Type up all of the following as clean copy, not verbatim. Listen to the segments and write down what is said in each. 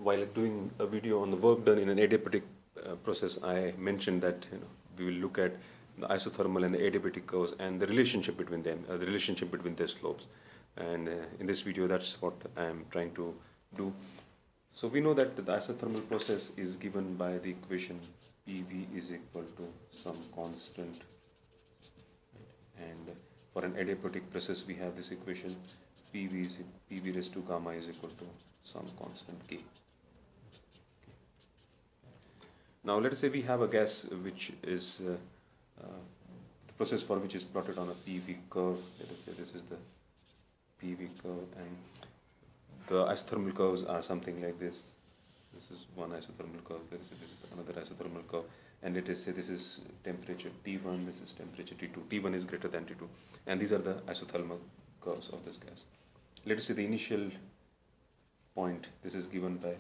while doing a video on the work done in an adiabatic process, I mentioned that we will look at the isothermal and the adiabatic curves and the relationship between them, the relationship between their slopes. And in this video, that's what I am trying to do. So we know that the isothermal process is given by the equation PV is equal to some constant, and for an adiabatic process we have this equation PV raised to gamma is equal to some constant K. Now let us say we have a gas which is the process for which is plotted on a PV curve. Let us say this is the PV curve, and the isothermal curves are something like this. This is one isothermal curve, let us say this is another isothermal curve, and let us say this is temperature T1, this is temperature T2. T1 is greater than T2, and these are the isothermal curves of this gas. Let us say the initial point, this is given by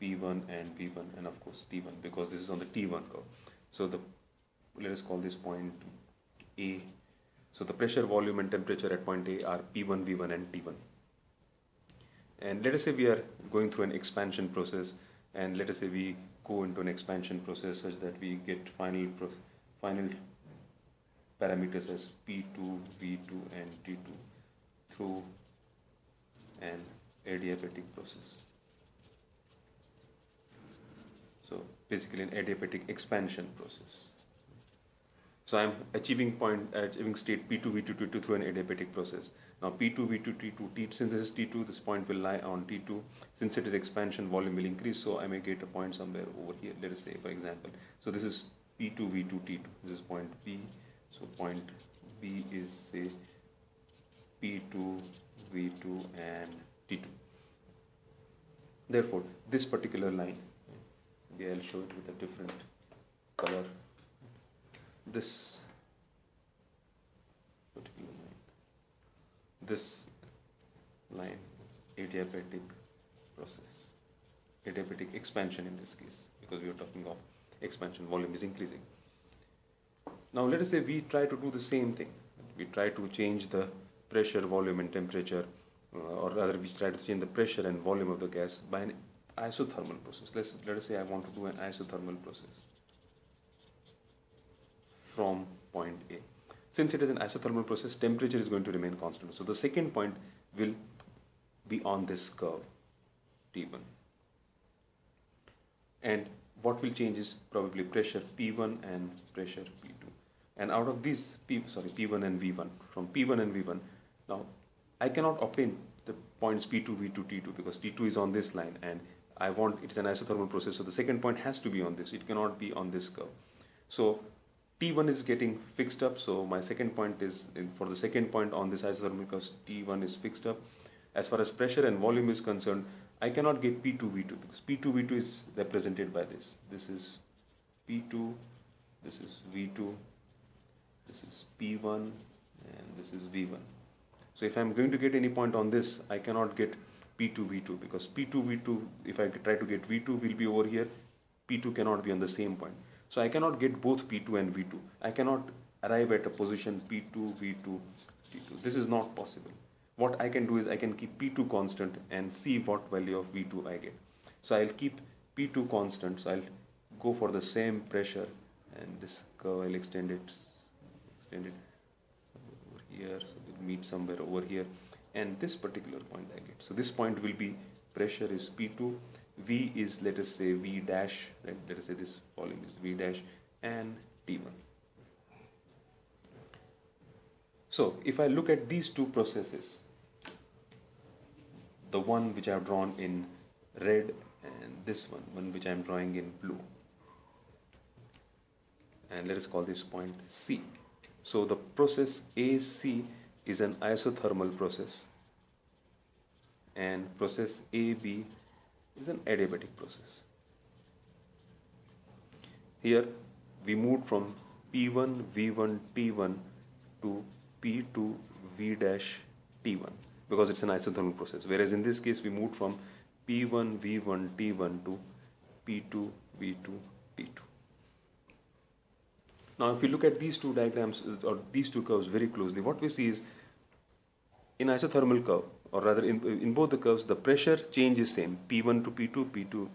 P1 and V1, and of course T1, because this is on the T1 curve. So let us call this point A. So the pressure, volume and temperature at point A are P1, V1 and T1. And let us say we are going through an expansion process, and let us say we go into an expansion process such that we get final parameters as P2, V2 and T2 through an adiabatic process. So basically an adiabatic expansion process. So I am achieving state P2, V2, T2 through an adiabatic process. Now P2, V2, T2, since this is T2, this point will lie on T2. Since it is expansion, volume will increase, so I may get a point somewhere over here, let us say for example. So this is P2, V2, T2, this is point P. So point B is say P2, V2 and T2. Therefore, this particular line, maybe I'll show it with a different color. This particular line, this line, adiabatic process, adiabatic expansion in this case, because we are talking of expansion, volume is increasing. Now let us say we try to do the same thing. We try to change the pressure, volume and temperature, or rather we try to change the pressure and volume of the gas by an isothermal process. Let us say I want to do an isothermal process from point A. Since it is an isothermal process, temperature is going to remain constant. So the second point will be on this curve T1. And what will change is probably pressure P1 and pressure P2. And out of these P1 and V1, from P1 and V1, now I cannot obtain the points P2, V2, T2 because T2 is on this line, and it's an isothermal process, so the second point has to be on this. It cannot be on this curve. So T1 is getting fixed up, so my second point is, for the second point on this isothermal curve, T1 is fixed up. As far as pressure and volume is concerned, I cannot get P2, V2 because P2, V2 is represented by this. This is P2, this is V2, this is P1, and this is V1. So if I am going to get any point on this, I cannot get P2, V2 because P2, V2, if I try to get V2 will be over here, P2 cannot be on the same point. So I cannot get both P2 and V2. I cannot arrive at a position P2, V2, T2. This is not possible. What I can do is I can keep P2 constant and see what value of V2 I get. So I'll keep P2 constant, so I'll go for the same pressure, and this curve I'll extend it over here, so we'll meet somewhere over here, and this particular point I get. So this point will be, pressure is P2, V is, let us say, V dash, right? Let us say this volume is V dash, and T1. So if I look at these two processes, the one which I have drawn in red and this one which I am drawing in blue, and let us call this point C. So the process AC is an isothermal process, and process AB is an adiabatic process. Here we moved from P1, V1, T1 to P2, V dash, T1 because it's an isothermal process, whereas in this case we moved from P1, V1, T1 to P2, V2, T2. Now if we look at these two diagrams or these two curves very closely, what we see is in isothermal curve or rather in both the curves, the pressure change is same, P1 to P2, P2.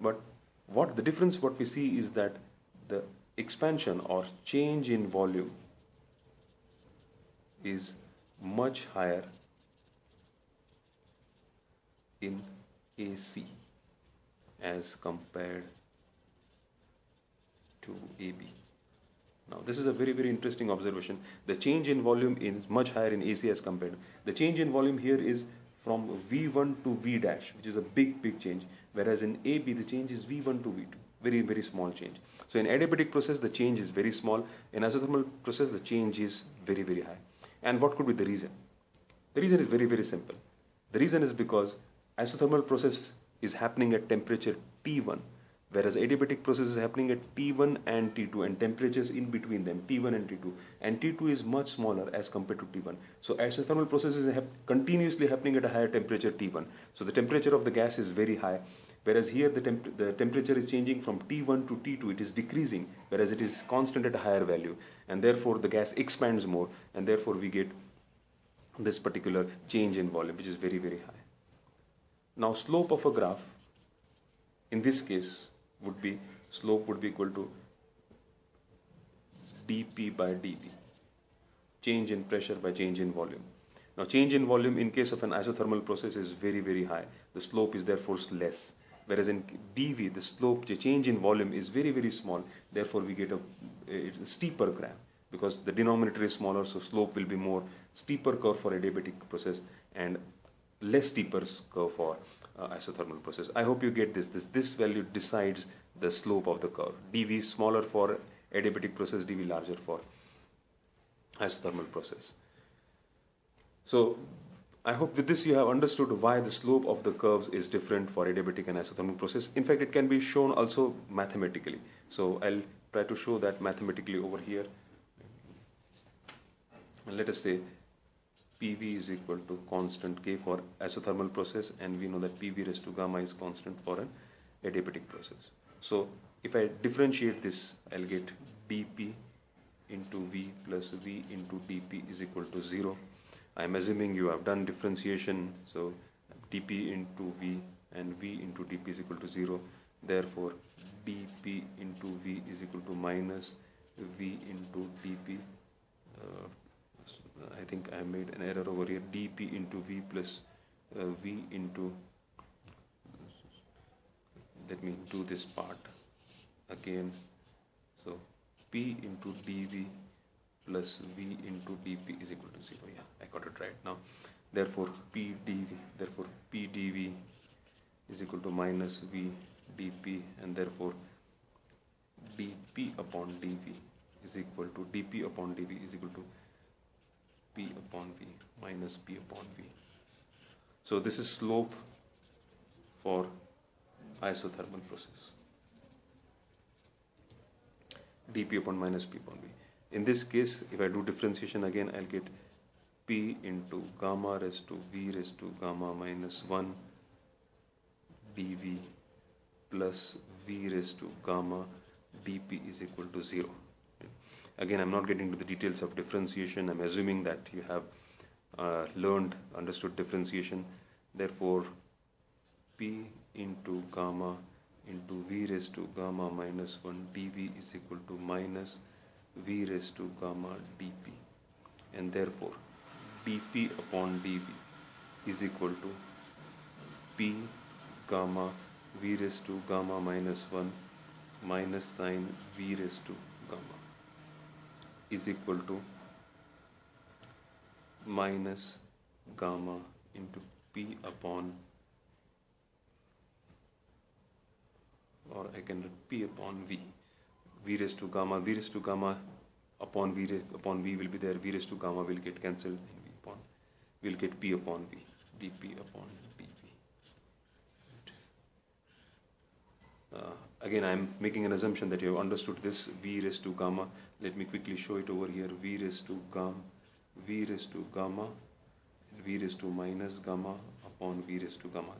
But what the difference what we see is that the expansion or change in volume is much higher in AC as compared to AB. Now this is a very, very interesting observation. The change in volume is much higher in AC as compared. The change in volume here is from V1 to V dash, which is a big, big change. Whereas in AB, the change is V1 to V2. Very, very small change. So in adiabatic process, the change is very small. In isothermal process, the change is very, very high. And what could be the reason? The reason is very, very simple. The reason is because isothermal process is happening at temperature T1, whereas adiabatic process is happening at T1 and T2, and temperatures in between them, T1 and T2. And T2 is much smaller as compared to T1. So isothermal process is continuously happening at a higher temperature T1. So the temperature of the gas is very high. Whereas here the temperature is changing from T1 to T2, it is decreasing, whereas it is constant at a higher value. And therefore the gas expands more, and therefore we get this particular change in volume, which is very, very high. Now slope of a graph, in this case, slope would be equal to dP by dV, change in pressure by change in volume. Now change in volume in case of an isothermal process is very, very high. The slope is therefore less. Whereas in dV, the slope, the change in volume is very, very small. Therefore, we get a steeper graph because the denominator is smaller, so slope will be more steeper curve for adiabatic process and less steeper curve for isothermal process. I hope you get this. This value decides the slope of the curve. dV is smaller for adiabatic process, dV larger for isothermal process. So I hope with this you have understood why the slope of the curves is different for adiabatic and isothermal process. In fact, it can be shown also mathematically. So I'll try to show that mathematically over here. And let us say PV is equal to constant K for isothermal process, and we know that PV raised to gamma is constant for an adiabatic process. So if I differentiate this, I'll get dP into V plus V into dP is equal to 0. I'm assuming you have done differentiation, so dP into V and V into dP is equal to 0. Therefore, dP into V is equal to minus V into dP. I think I made an error over here. dP into V plus V into, let me do this part again. So P into dV plus V into dP is equal to 0. Yeah, I got it right now. Therefore P dV is equal to minus V dP, and therefore dP upon dV is equal to dP upon dV is equal to P upon V minus P upon V. So this is slope for isothermal process. dP upon minus P upon V. In this case, if I do differentiation again, I'll get P into gamma raised to V raised to gamma minus 1 dV plus V raised to gamma dP is equal to 0. Again, I'm not getting into the details of differentiation. I'm assuming that you have understood differentiation. Therefore, P into gamma into V raised to gamma minus 1 dV is equal to minus V raised to gamma dP, and therefore dP upon dV is equal to P gamma V raised to gamma minus 1 minus sine V raised to gamma is equal to minus gamma into P upon, or I can write P upon V. V raised to gamma upon V will be there. V raised to gamma will get cancelled, and V upon will get P upon V, dP upon dV. Again, I am making an assumption that you have understood this. V raised to gamma. Let me quickly show it over here. V raised to gamma, and V raised to minus gamma upon V raised to gamma.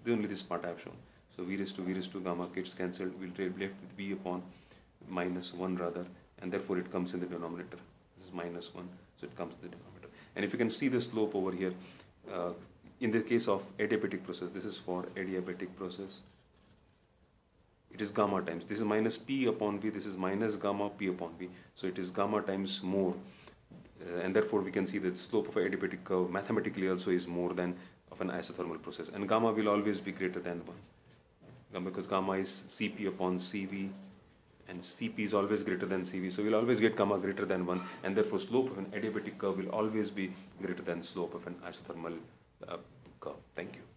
Only this part I have shown. So V raised to gamma gets cancelled. We'll be left with V upon minus 1 rather, and therefore it comes in the denominator. This is minus 1, so it comes in the denominator. And if you can see the slope over here, in the case of adiabatic process, this is for adiabatic process. It is gamma times. This is minus P upon V. This is minus gamma P upon V. So it is gamma times more. And therefore we can see that the slope of an adiabatic curve mathematically also is more than of an isothermal process. And gamma will always be greater than 1. Because gamma is Cp upon Cv. And Cp is always greater than Cv. So we'll always get gamma greater than 1. And therefore slope of an adiabatic curve will always be greater than slope of an isothermal curve. Thank you.